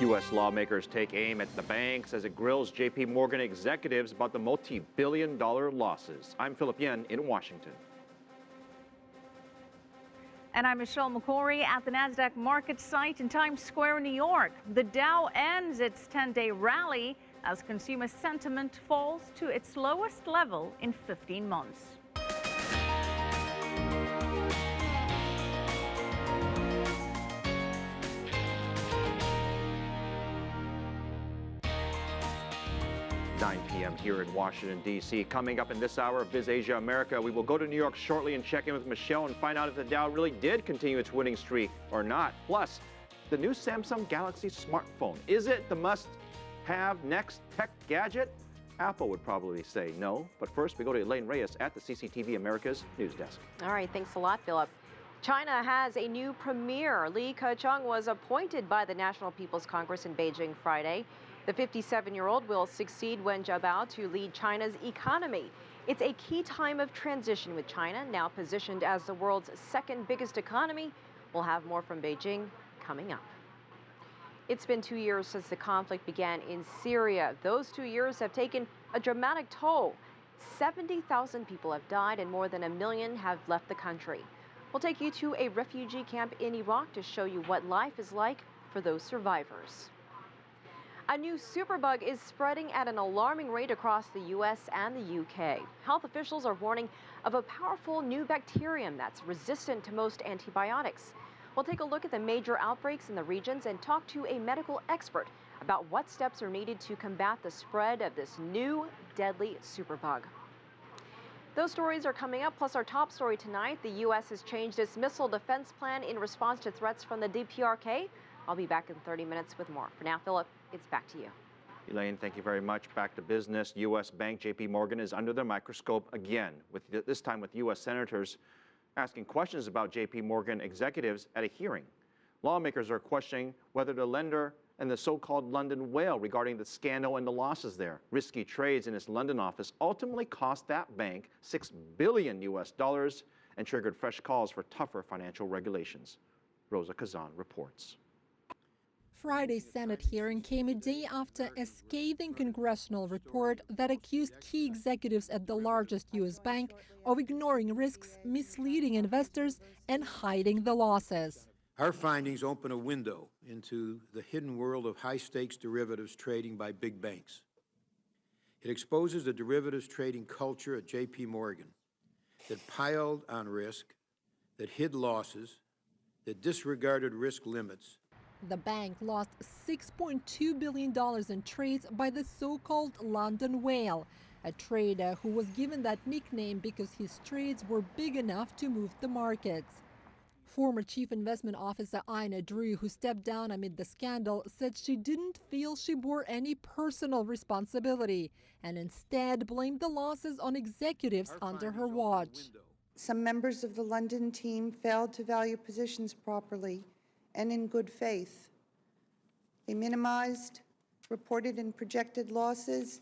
U.S. lawmakers take aim at the banks as it grills JPMorgan executives about the multi-billion-dollar losses. I'm Philip Yen in Washington. And I'm Michelle McCory at the NASDAQ market site in Times Square, New York. The Dow ends its 10-day rally as consumer sentiment falls to its lowest level in 15 months. p.m. here in Washington, D.C. Coming up in this hour of Biz Asia America, we will go to New York shortly and check in with Michelle and find out if the Dow really did continue its winning streak or not. Plus, the new Samsung Galaxy smartphone. Is it the must-have next tech gadget? Apple would probably say no. But first, we go to Elaine Reyes at the CCTV America's news desk. All right, thanks a lot, Philip. China has a new premier. Li Keqiang was appointed by the National People's Congress in Beijing Friday. The 57-year-old will succeed Wen Jiabao to lead China's economy. It's a key time of transition with China, now positioned as the world's second biggest economy. We'll have more from Beijing coming up. It's been 2 years since the conflict began in Syria. Those 2 years have taken a dramatic toll. 70,000 people have died and more than 1 million have left the country. We'll take you to a refugee camp in Iraq to show you what life is like for those survivors. A new superbug is spreading at an alarming rate across the U.S. and the U.K. Health officials are warning of a powerful new bacterium that's resistant to most antibiotics. We'll take a look at the major outbreaks in the regions and talk to a medical expert about what steps are needed to combat the spread of this new deadly superbug. Those stories are coming up, plus our top story tonight. The U.S. has changed its missile defense plan in response to threats from the DPRK. I'll be back in 30 minutes with more. For now, Philip, it's back to you. Elaine, thank you very much. Back to business. U.S. bank JPMorgan is under the microscope again, this time with U.S. senators asking questions about JPMorgan executives at a hearing. Lawmakers are questioning whether the lender and the so-called London whale regarding the scandal and the losses there. Risky trades in its London office ultimately cost that bank $6 billion and triggered fresh calls for tougher financial regulations. Rosa Kazan reports. Friday's Senate hearing came a day after a scathing congressional report that accused key executives at the largest U.S. bank of ignoring risks, misleading investors, and hiding the losses. Our findings open a window into the hidden world of high-stakes derivatives trading by big banks. It exposes the derivatives trading culture at JPMorgan that piled on risk, that hid losses, that disregarded risk limits. The bank lost $6.2 billion in trades by the so-called London whale, a trader who was given that nickname because his trades were big enough to move the markets. Former Chief Investment Officer Ina Drew, who stepped down amid the scandal, said she didn't feel she bore any personal responsibility and instead blamed the losses on executives under her watch. Some members of the London team failed to value positions properly and in good faith. They minimized reported and projected losses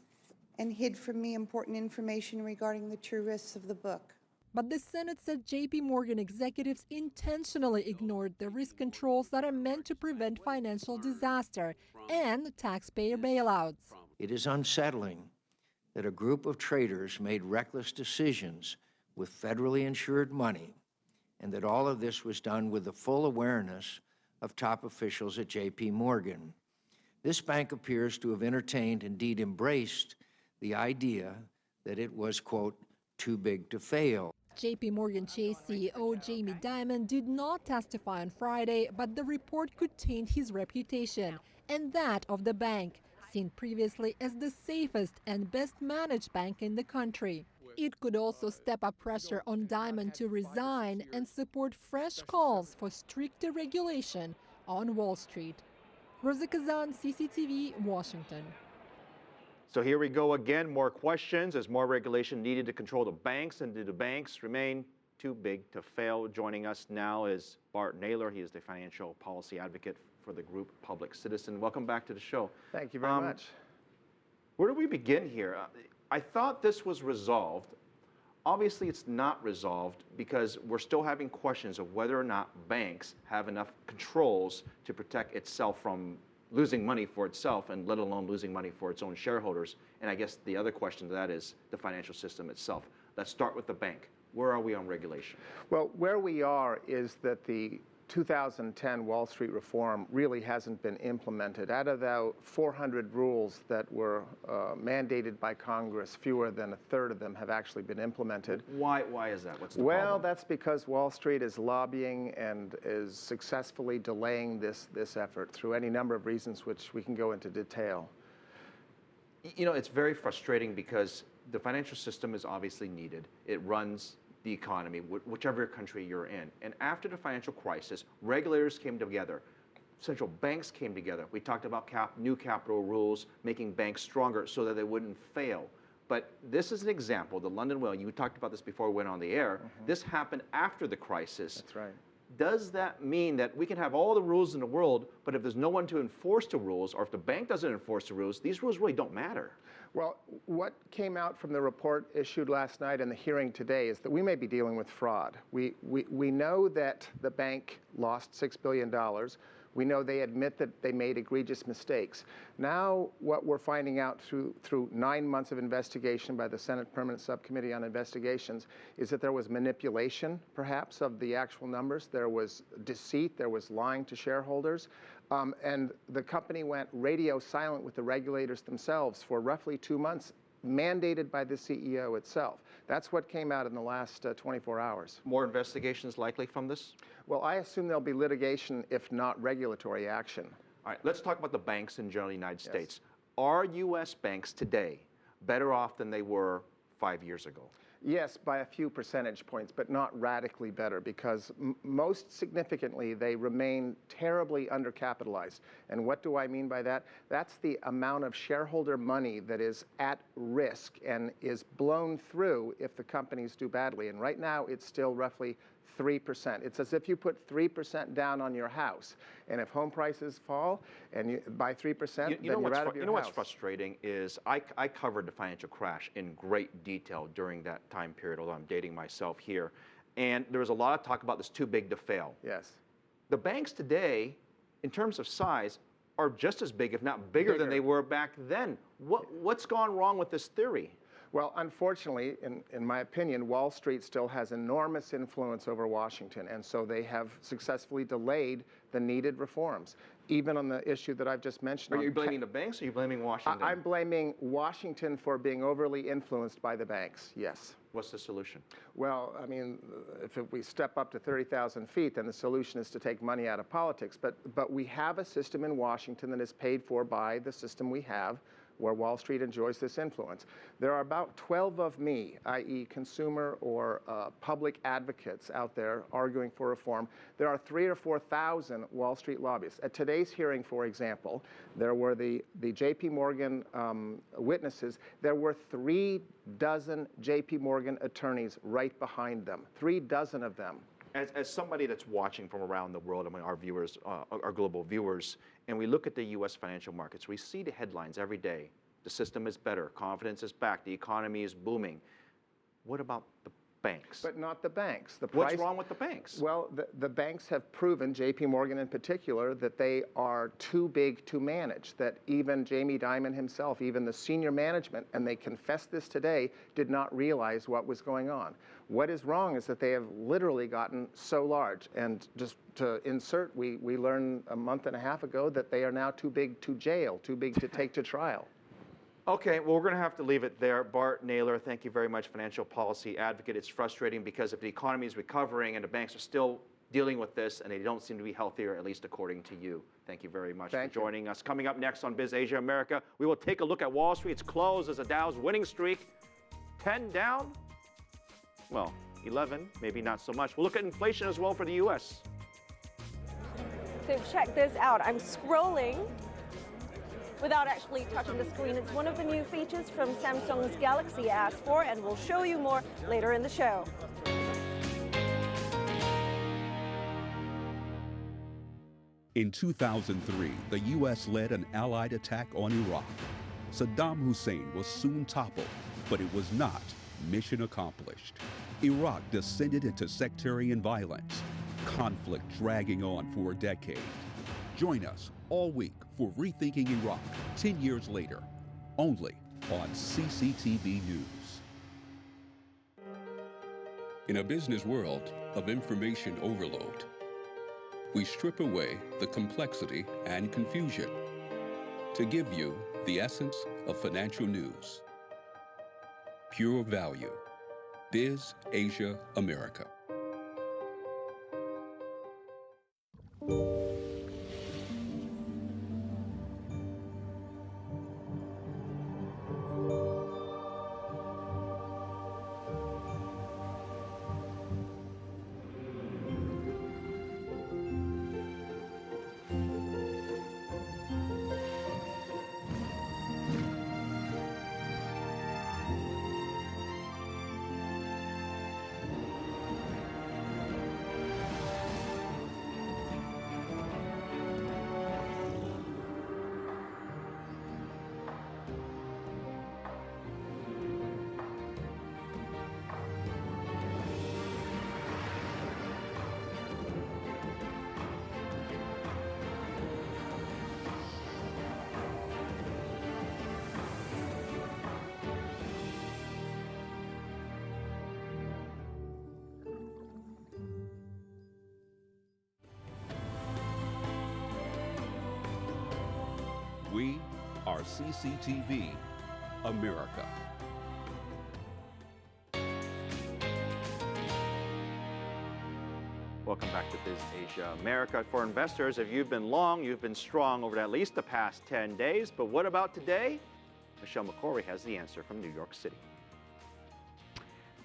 and hid from me important information regarding the true risks of the book. But the Senate said JPMorgan executives intentionally ignored the risk controls that are meant to prevent financial disaster and taxpayer bailouts. It is unsettling that a group of traders made reckless decisions with federally insured money, and that all of this was done with the full awareness of top officials at JPMorgan. This bank appears to have entertained, indeed embraced, the idea that it was, quote, too big to fail. JPMorgan Chase CEO Jamie Dimon did not testify on Friday, but the report could taint his reputation and that of the bank, seen previously as the safest and best managed bank in the country. It could also step up pressure on Dimon to resign and support fresh calls for stricter regulation on Wall Street. Rosa Kazan, CCTV, Washington. So here we go again, more questions. Is more regulation needed to control the banks, and do the banks remain too big to fail? Joining us now is Bart Naylor. He is the financial policy advocate for the group Public Citizen. Welcome back to the show. Thank you very much. Where do we begin here? I thought this was resolved. Obviously, it's not resolved because we're still having questions of whether or not banks have enough controls to protect itself from losing money for itself, and let alone losing money for its own shareholders. And I guess the other question to that is the financial system itself. Let's start with the bank. Where are we on regulation? Well, where we are is that the 2010 Wall Street reform really hasn't been implemented. Out of the 400 rules that were mandated by Congress, fewer than a third of them have actually been implemented. Why is that? What's the Well, problem? that's because Wall Street is lobbying and is successfully delaying this effort through any number of reasons which we can go into detail. You know, it's very frustrating because the financial system is obviously needed. It runs the economy, whichever country you're in. And after the financial crisis, regulators came together. Central banks came together. We talked about new capital rules, making banks stronger so that they wouldn't fail. But this is an example, the London Whale, you talked about this before we went on the air. This happened after the crisis. That's right. Does that mean that we can have all the rules in the world, but if there's no one to enforce the rules, or if the bank doesn't enforce the rules, these rules really don't matter? Well, what came out from the report issued last night and the hearing today is that we may be dealing with fraud. We know that the bank lost $6 billion. We know they admit that they made egregious mistakes. Now, what we're finding out through 9 months of investigation by the Senate Permanent Subcommittee on Investigations is that there was manipulation, perhaps, of the actual numbers. There was deceit. There was lying to shareholders. And the company went radio silent with the regulators themselves for roughly 2 months, mandated by the CEO itself. That's what came out in the last 24 hours. More investigations likely from this? Well, I assume there'll be litigation, if not regulatory action. All right, let's talk about the banks in general in the United States. Are U.S. banks today better off than they were 5 years ago? Yes, by a few percentage points, but not radically better, because most significantly, they remain terribly undercapitalized. And what do I mean by that? That's the amount of shareholder money that is at risk and is blown through if the companies do badly. And right now, it's still roughly 3%. It's as if you put 3% down on your house. And if home prices fall and by 3%, then you're out of your house. You know what's frustrating is I covered the financial crash in great detail during that time period, although I'm dating myself here. And there was a lot of talk about this too big to fail. Yes. The banks today, in terms of size, are just as big, if not bigger than they were back then. What's gone wrong with this theory? Well, unfortunately, in my opinion, Wall Street still has enormous influence over Washington, and so they have successfully delayed the needed reforms, even on the issue that I've just mentioned. Are you blaming the banks, or are you blaming Washington? I'm blaming Washington for being overly influenced by the banks, yes. What's the solution? Well, I mean, if we step up to 30,000 feet, then the solution is to take money out of politics. But we have a system in Washington that is paid for by the system we have, where Wall Street enjoys this influence. There are about 12 of me, i.e. consumer or public advocates out there arguing for reform. There are 3,000 or 4,000 Wall Street lobbyists. At today's hearing, for example, there were the JPMorgan witnesses. There were 3 dozen JPMorgan attorneys right behind them, 3 dozen of them. As somebody that's watching from around the world, among our viewers, our global viewers, and we look at the U.S. financial markets, we see the headlines every day. The system is better, confidence is back, the economy is booming. What about the banks? But not the banks. What's wrong with the banks? Well, the banks have proven, JPMorgan in particular, that they are too big to manage, that even Jamie Dimon himself, even the senior management, and they confessed this today, did not realize what was going on. What is wrong is that they have literally gotten so large. And just to insert, we learned a month and a half ago that they are now too big to jail, too big to take to trial. Okay, well, we're going to have to leave it there. Bart Naylor, thank you very much, financial policy advocate. It's frustrating because if the economy is recovering and the banks are still dealing with this and they don't seem to be healthier, at least according to you. Thank you very much for joining us. Coming up next on Biz Asia America, we will take a look at Wall Street's close as the Dow's winning streak. 10 down? Well, 11, maybe not so much. We'll look at inflation as well for the U.S. So check this out. I'm scrolling without actually touching the screen. It's one of the new features from Samsung's Galaxy S4, and we'll show you more later in the show. In 2003, the U.S. led an Allied attack on Iraq. Saddam Hussein was soon toppled, but it was not mission accomplished. Iraq descended into sectarian violence, conflict dragging on for a decade. Join us all week for Rethinking Iraq, 10 years later, only on CCTV News. In a business world of information overload, we strip away the complexity and confusion to give you the essence of financial news. Pure value. Biz Asia America. We are CCTV America. Welcome back to Biz Asia America. For investors, if you've been long, you've been strong over at least the past 10 days. But what about today? Michelle McCory has the answer from New York City.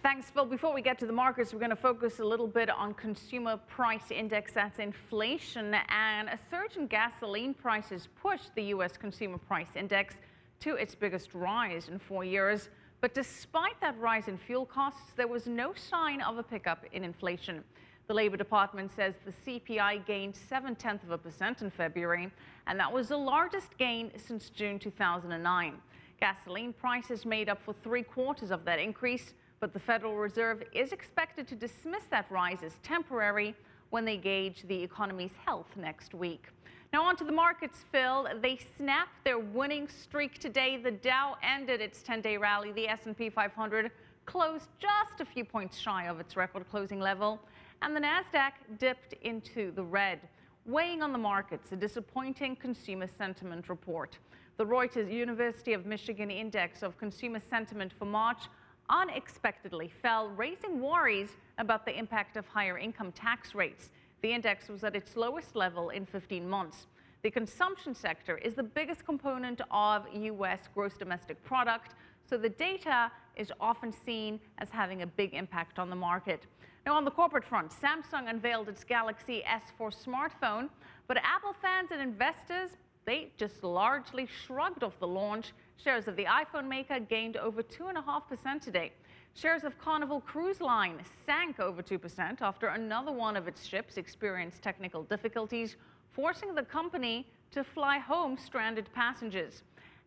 Thanks, Phil. Before we get to the markets, we're going to focus a little bit on consumer price index, that's inflation, and a surge in gasoline prices pushed the U.S. consumer price index to its biggest rise in 4 years. But despite that rise in fuel costs, there was no sign of a pickup in inflation. The Labor Department says the CPI gained 0.7% in February, and that was the largest gain since June 2009. Gasoline prices made up for 3/4 of that increase, but the Federal Reserve is expected to dismiss that rise as temporary when they gauge the economy's health next week. Now on to the markets, Phil. They snapped their winning streak today. The Dow ended its 10-day rally. The S&P 500 closed just a few points shy of its record closing level, and the Nasdaq dipped into the red. Weighing on the markets, a disappointing consumer sentiment report. The Reuters University of Michigan Index of Consumer Sentiment for March unexpectedly fell, raising worries about the impact of higher income tax rates. The index was at its lowest level in 15 months. The consumption sector is the biggest component of U.S. gross domestic product, so the data is often seen as having a big impact on the market. Now, on the corporate front, Samsung unveiled its Galaxy S4 smartphone, but Apple fans and investors, they just largely shrugged off the launch. Shares of the iPhone maker gained over 2.5% today. Shares of Carnival Cruise Line sank over 2% after another one of its ships experienced technical difficulties, forcing the company to fly home stranded passengers.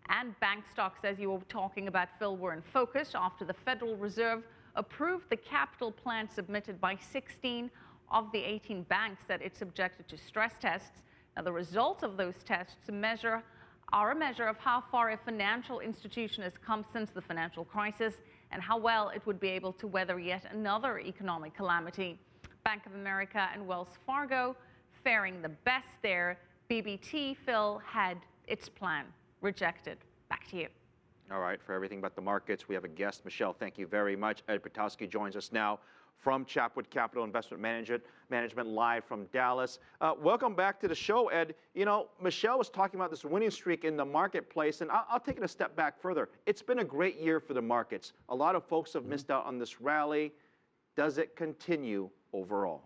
And bank stocks, as you were talking about, Phil, were in focus after the Federal Reserve approved the capital plan submitted by 16 of the 18 banks that it subjected to stress tests. Now, the results of those tests are a measure of how far a financial institution has come since the financial crisis and how well it would be able to weather yet another economic calamity. Bank of America and Wells Fargo faring the best there. BBT, Phil, had its plan rejected. Back to you. All right, for everything but the markets, we have a guest. Michelle, thank you very much. Ed Pitowski joins us now from Chapwood Capital Investment Management live from Dallas. Welcome back to the show, Ed. You know, Michelle was talking about this winning streak in the marketplace, and I'll take it a step back further. It's been a great year for the markets. A lot of folks have missed out on this rally. Does it continue overall?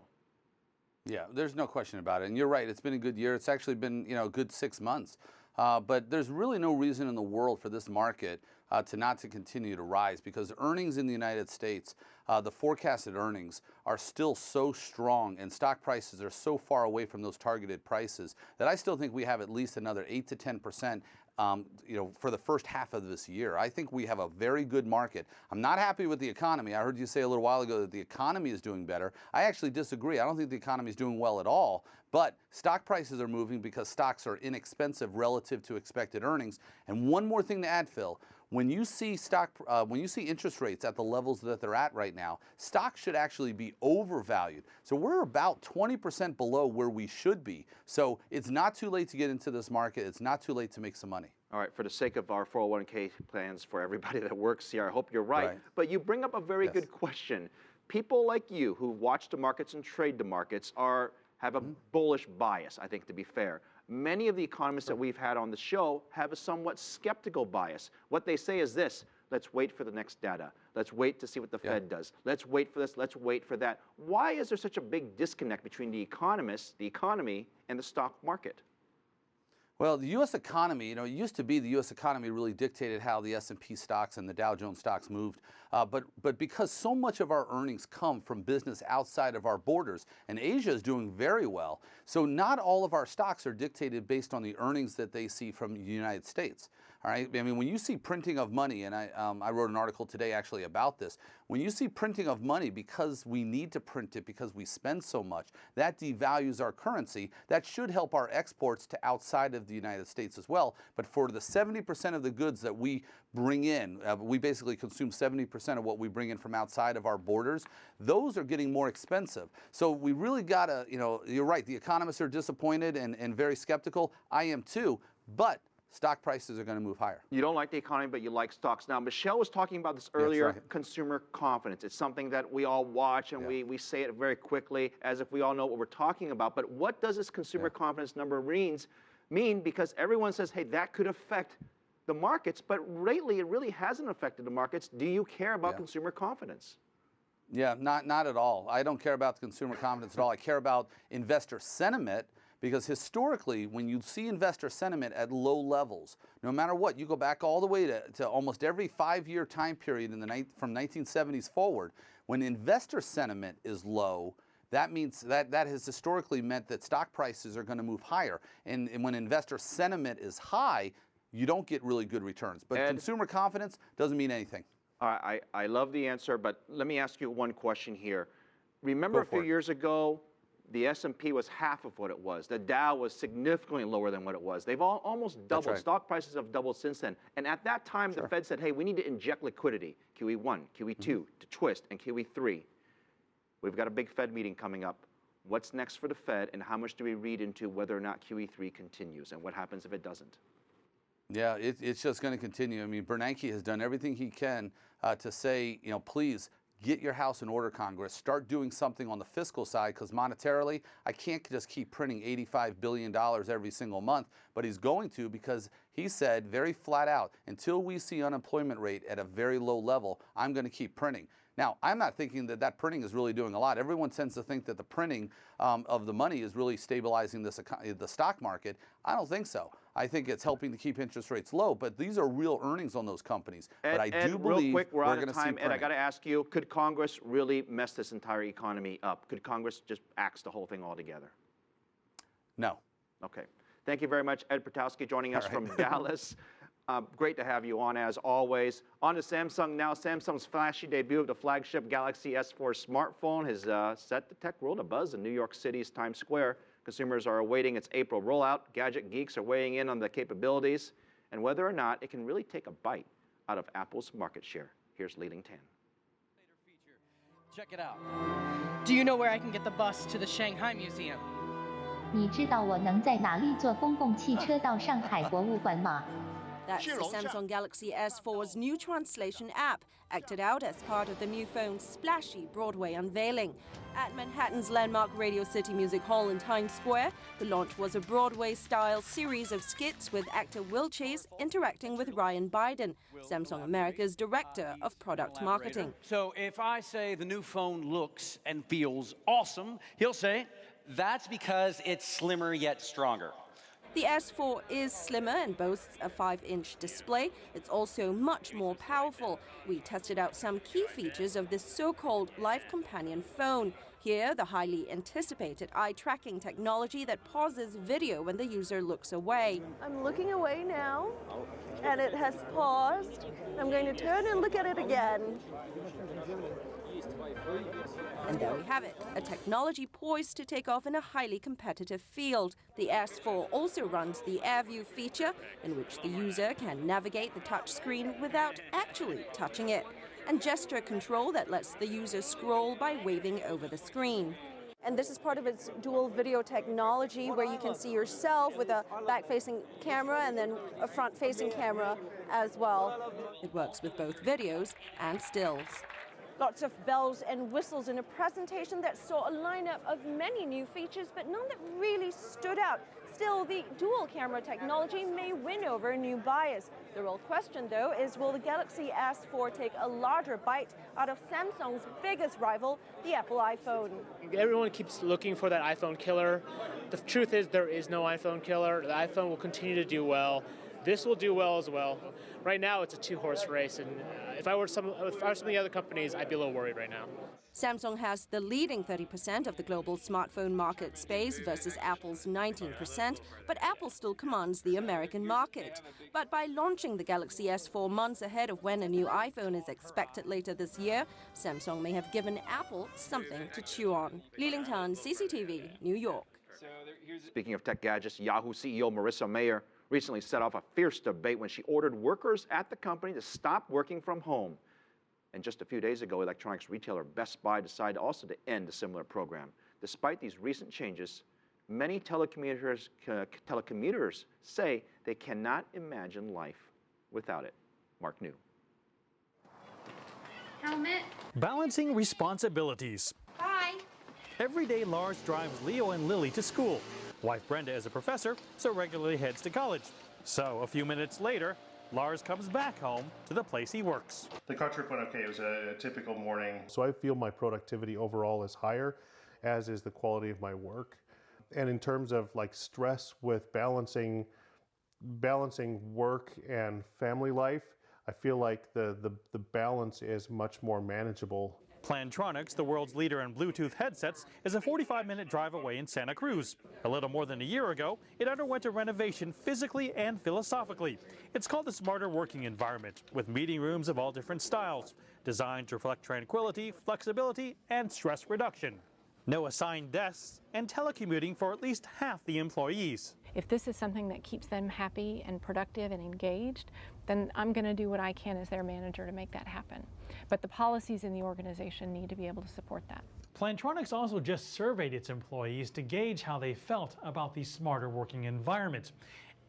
Yeah, there's no question about it. And you're right, it's been a good year. It's actually been, a good 6 months. But there's really no reason in the world for this market to continue to rise, because earnings in the United States, the forecasted earnings are still so strong and stock prices are so far away from those targeted prices that I still think we have at least another 8 to 10% for the first half of this year. I think we have a very good market. I'm not happy with the economy. I heard you say a little while ago that the economy is doing better. I actually disagree. I don't think the economy is doing well at all. But stock prices are moving because stocks are inexpensive relative to expected earnings. And one more thing to add, Phil. When you see interest rates at the levels that they're at right now, stocks should actually be overvalued. So we're about 20% below where we should be. So it's not too late to get into this market. It's not too late to make some money. All right, for the sake of our 401k plans for everybody that works here, I hope you're right. But you bring up a very good question. People like you who watch the markets and trade the markets have a bullish bias, I think, to be fair. Many of the economists that we've had on the show have a somewhat skeptical bias. What they say is this: let's wait for the next data. Let's wait to see what the Fed does. Let's wait for this. Let's wait for that. Why is there such a big disconnect between the economists, the economy, and the stock market? Well, the U.S. economy, it used to be the U.S. economy really dictated how the S&P stocks and the Dow Jones stocks moved. But because so much of our earnings come from business outside of our borders, and Asia is doing very well, so not all of our stocks are dictated based on the earnings that they see from the United States. All right. I mean, when you see printing of money, and I wrote an article today actually about this, when you see printing of money because we need to print it because we spend so much, that devalues our currency. That should help our exports to outside of the United States as well. But for the 70% of the goods that we bring in, we basically consume 70% of what we bring in from outside of our borders, those are getting more expensive. So we really got to, you're right, the economists are disappointed and very skeptical. I am too, but stock prices are going to move higher. You don't like the economy, but you like stocks. Now, Michelle was talking about this earlier, consumer confidence. It's something that we all watch, and we say it very quickly as if we all know what we're talking about. But what does this consumer confidence number mean? Because everyone says, hey, that could affect the markets, but lately it really hasn't affected the markets. Do you care about consumer confidence? Yeah, not at all. I don't care about the consumer confidence at all. I care about investor sentiment. Because historically, when you see investor sentiment at low levels, no matter what, you go back all the way to almost every 5-year time period from 1970s forward, when investor sentiment is low, that means that has historically meant that stock prices are going to move higher. And when investor sentiment is high, you don't get really good returns. But consumer confidence doesn't mean anything. I love the answer, but let me ask you one question here. Remember a few years ago, the S&P was half of what it was. The Dow was significantly lower than what it was. They've almost doubled. Right. Stock prices have doubled since then. And at that time, the Fed said, hey, we need to inject liquidity, QE1, QE2, to twist, and QE3. We've got a big Fed meeting coming up. What's next for the Fed, and how much do we read into whether or not QE3 continues, and what happens if it doesn't? Yeah, it's just going to continue. I mean, Bernanke has done everything he can to say, please, get your house in order, Congress. Start doing something on the fiscal side, because monetarily, I can't just keep printing $85 billion every single month. But he's going to, because he said very flat out, until we see unemployment rate at a very low level, I'm going to keep printing. Now, I'm not thinking that printing is really doing a lot. Everyone tends to think that the printing of the money is really stabilizing the stock market. I don't think so. I think it's helping to keep interest rates low, but these are real earnings on those companies. But I do believe real quick, we're out of time, and I got to ask you, could Congress really mess this entire economy up? Could Congress just axe the whole thing altogether? No. Okay. Thank you very much, Ed Ptowski, joining us from Dallas. Great to have you on, as always. On to Samsung now. Samsung's flashy debut of the flagship Galaxy S4 smartphone has set the tech world abuzz in New York City's Times Square. Consumers are awaiting its April rollout. Gadget geeks are weighing in on the capabilities and whether or not it can really take a bite out of Apple's market share. Here's Li Tan. Check it out. Do you know where I can get the bus to the Shanghai Museum? 你知道我能在哪里坐公共汽车到上海博物馆吗？ That's the Samsung Galaxy S4's new translation app, acted out as part of the new phone's splashy Broadway unveiling. At Manhattan's landmark Radio City Music Hall in Times Square, the launch was a Broadway-style series of skits with actor Will Chase interacting with Ryan Biden, Samsung America's director of product marketing. So if I say the new phone looks and feels awesome, he'll say, that's because it's slimmer yet stronger. The S4 is slimmer and boasts a 5-inch display. It's also much more powerful. We tested out some key features of this so-called life companion phone. Here, the highly anticipated eye-tracking technology that pauses video when the user looks away. I'm looking away now, and it has paused. I'm going to turn and look at it again. And there we have it, a technology poised to take off in a highly competitive field. The S4 also runs the AirView feature, in which the user can navigate the touchscreen without actually touching it, and gesture control that lets the user scroll by waving over the screen. And this is part of its dual video technology, where you can see yourself with a back-facing camera and then a front-facing camera as well. It works with both videos and stills. Lots of bells and whistles in a presentation that saw a lineup of many new features, but none that really stood out. Still, the dual camera technology may win over new buyers. The real question, though, is will the Galaxy S4 take a larger bite out of Samsung's biggest rival, the Apple iPhone? Everyone keeps looking for that iPhone killer. The truth is there is no iPhone killer. The iPhone will continue to do well. This will do well as well. Right now, it's a two-horse race, and if I were some of the other companies, I'd be a little worried right now. Samsung has the leading 30% of the global smartphone market space versus Apple's 19%, but Apple still commands the American market. But by launching the Galaxy S4 months ahead of when a new iPhone is expected later this year, Samsung may have given Apple something to chew on. Li Lingtan, CCTV, New York. Speaking of tech gadgets, Yahoo CEO Marissa Mayer recently set off a fierce debate when she ordered workers at the company to stop working from home. And just a few days ago, electronics retailer Best Buy decided also to end a similar program. Despite these recent changes, many telecommuters say they cannot imagine life without it. Mark New. Helmet. Balancing responsibilities. Bye. Every day, Lars drives Leo and Lily to school. Wife Brenda is a professor, so regularly heads to college. So a few minutes later, Lars comes back home to the place he works. The car trip went okay. It was a typical morning. So I feel my productivity overall is higher, as is the quality of my work. And in terms of like stress with balancing work and family life, I feel like the balance is much more manageable. Plantronics, the world's leader in Bluetooth headsets, is a 45-minute drive away in Santa Cruz. A little more than a year ago, it underwent a renovation physically and philosophically. It's called the Smarter Working Environment, with meeting rooms of all different styles, designed to reflect tranquility, flexibility, and stress reduction. No assigned desks, and telecommuting for at least half the employees. If this is something that keeps them happy and productive and engaged, then I'm going to do what I can as their manager to make that happen. But the policies in the organization need to be able to support that. Plantronics also just surveyed its employees to gauge how they felt about the smarter working environment.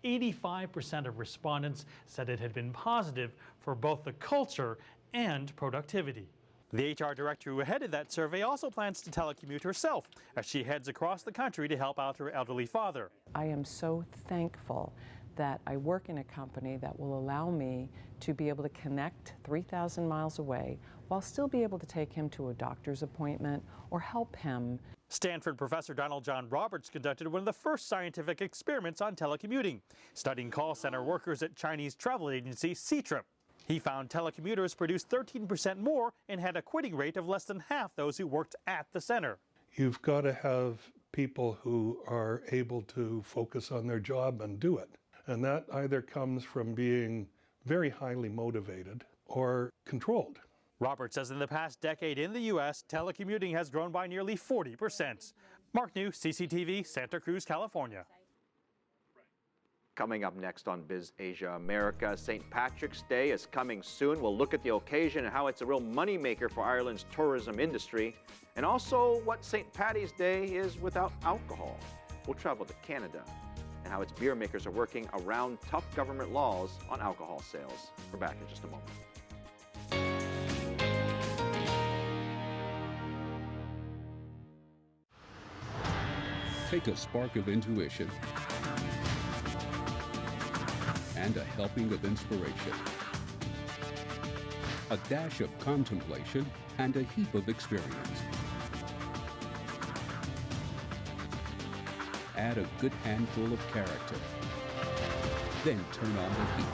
85% of respondents said it had been positive for both the culture and productivity. The HR director who headed that survey also plans to telecommute herself as she heads across the country to help out her elderly father. I am so thankful that I work in a company that will allow me to be able to connect 3,000 miles away while still be able to take him to a doctor's appointment or help him. Stanford professor Donald John Roberts conducted one of the first scientific experiments on telecommuting, studying call center workers at Chinese travel agency Ctrip. He found telecommuters produced 13% more and had a quitting rate of less than half those who worked at the center. You've got to have people who are able to focus on their job and do it. And that either comes from being very highly motivated or controlled. Roberts says in the past decade in the U.S., telecommuting has grown by nearly 40%. Mark New, CCTV, Santa Cruz, California. Coming up next on Biz Asia America, St. Patrick's Day is coming soon. We'll look at the occasion and how it's a real moneymaker for Ireland's tourism industry, and also what St. Paddy's Day is without alcohol. We'll travel to Canada and how its beer makers are working around tough government laws on alcohol sales. We're back in just a moment. Take a spark of intuition and a helping of inspiration, a dash of contemplation and a heap of experience. Add a good handful of character, then turn on the heat.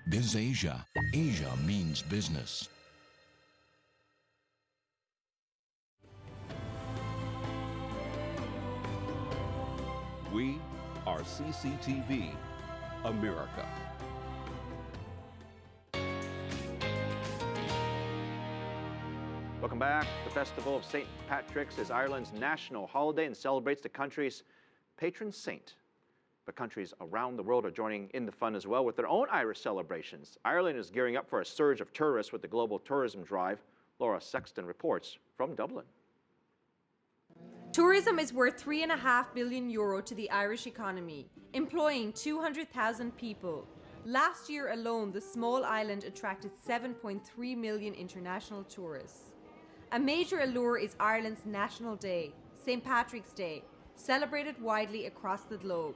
Biz Asia. Asia means business. We are CCTV America. Welcome back. The Festival of St. Patrick's is Ireland's national holiday and celebrates the country's patron saint. But countries around the world are joining in the fun as well with their own Irish celebrations. Ireland is gearing up for a surge of tourists with the global tourism drive. Laura Sexton reports from Dublin. Tourism is worth €3.5 billion to the Irish economy, employing 200,000 people. Last year alone, the small island attracted 7.3 million international tourists. A major allure is Ireland's national day, St. Patrick's Day, celebrated widely across the globe.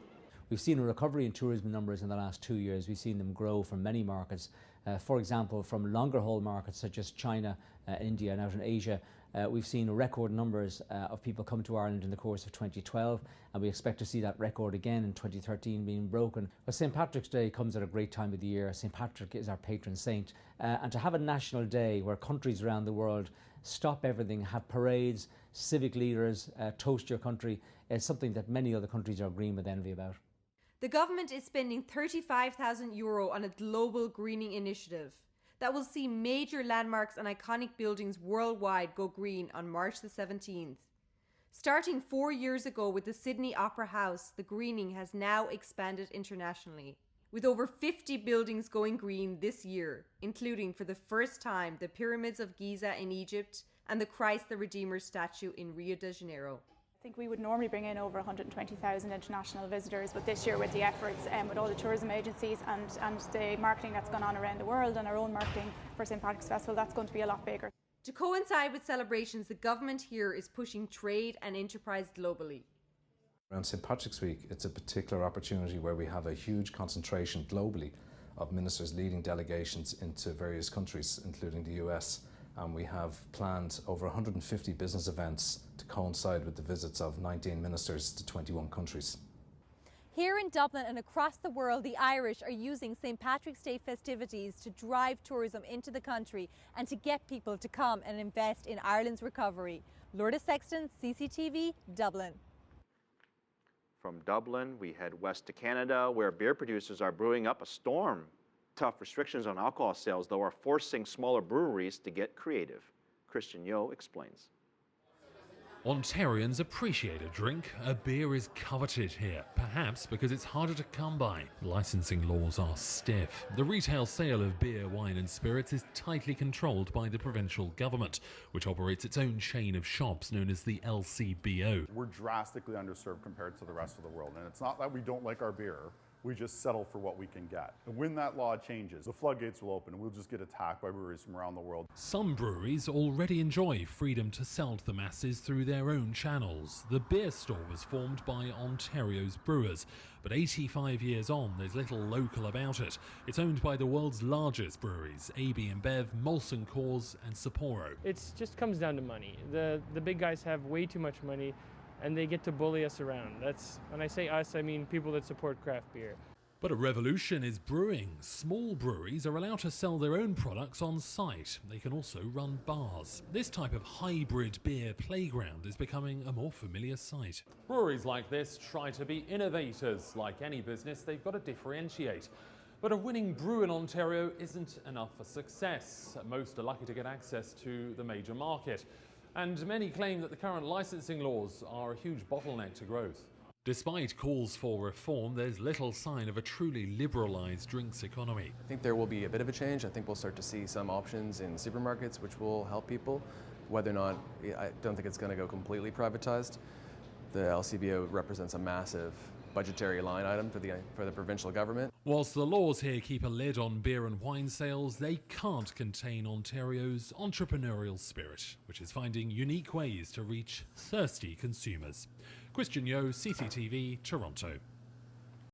We've seen a recovery in tourism numbers in the last 2 years. We've seen them grow from many markets. For example, from longer haul markets such as China, India and out in Asia, we've seen record numbers of people come to Ireland in the course of 2012, and we expect to see that record again in 2013 being broken. But St. Patrick's Day comes at a great time of the year. St. Patrick is our patron saint, and to have a national day where countries around the world stop everything, have parades, civic leaders, toast your country, is something that many other countries are green with envy about. The government is spending €35,000 on a global greening initiative that will see major landmarks and iconic buildings worldwide go green on March the 17th. Starting 4 years ago with the Sydney Opera House, the greening has now expanded internationally, with over 50 buildings going green this year, including for the first time the Pyramids of Giza in Egypt and the Christ the Redeemer statue in Rio de Janeiro. I think we would normally bring in over 120,000 international visitors, but this year with the efforts with all the tourism agencies and the marketing that's gone on around the world and our own marketing for St. Patrick's Festival, that's going to be a lot bigger. To coincide with celebrations, the government here is pushing trade and enterprise globally. Around St. Patrick's Week, it's a particular opportunity where we have a huge concentration globally of ministers leading delegations into various countries, including the US. And we have planned over 150 business events to coincide with the visits of 19 ministers to 21 countries. Here in Dublin and across the world, the Irish are using St. Patrick's Day festivities to drive tourism into the country and to get people to come and invest in Ireland's recovery. Laura Sexton, CCTV, Dublin. From Dublin, we head west to Canada, where beer producers are brewing up a storm. Tough restrictions on alcohol sales, though, are forcing smaller breweries to get creative. Christian Yo explains. Ontarians appreciate a drink. A beer is coveted here, perhaps because it's harder to come by. Licensing laws are stiff. The retail sale of beer, wine and spirits is tightly controlled by the provincial government, which operates its own chain of shops known as the LCBO. We're drastically underserved compared to the rest of the world, and it's not that we don't like our beer. We just settle for what we can get. And when that law changes, the floodgates will open and we'll just get attacked by breweries from around the world. Some breweries already enjoy freedom to sell to the masses through their own channels. The beer store was formed by Ontario's brewers, but 85 years on, there's little local about it. It's owned by the world's largest breweries, AB InBev, Molson Coors and Sapporo. It just comes down to money. The big guys have way too much money, and they get to bully us around. That's, when I say us, I mean people that support craft beer. But a revolution is brewing. Small breweries are allowed to sell their own products on site. They can also run bars. This type of hybrid beer playground is becoming a more familiar sight. Breweries like this try to be innovators. Like any business, they've got to differentiate. But a winning brew in Ontario isn't enough for success. Most are lucky to get access to the major market. And many claim that the current licensing laws are a huge bottleneck to growth. Despite calls for reform, there's little sign of a truly liberalised drinks economy. I think there will be a bit of a change. I think we'll start to see some options in supermarkets which will help people. Whether or not, I don't think it's going to go completely privatized. The LCBO represents a massive budgetary line item for the provincial government. Whilst the laws here keep a lid on beer and wine sales, they can't contain Ontario's entrepreneurial spirit, which is finding unique ways to reach thirsty consumers. Christian Yo, CCTV, Toronto.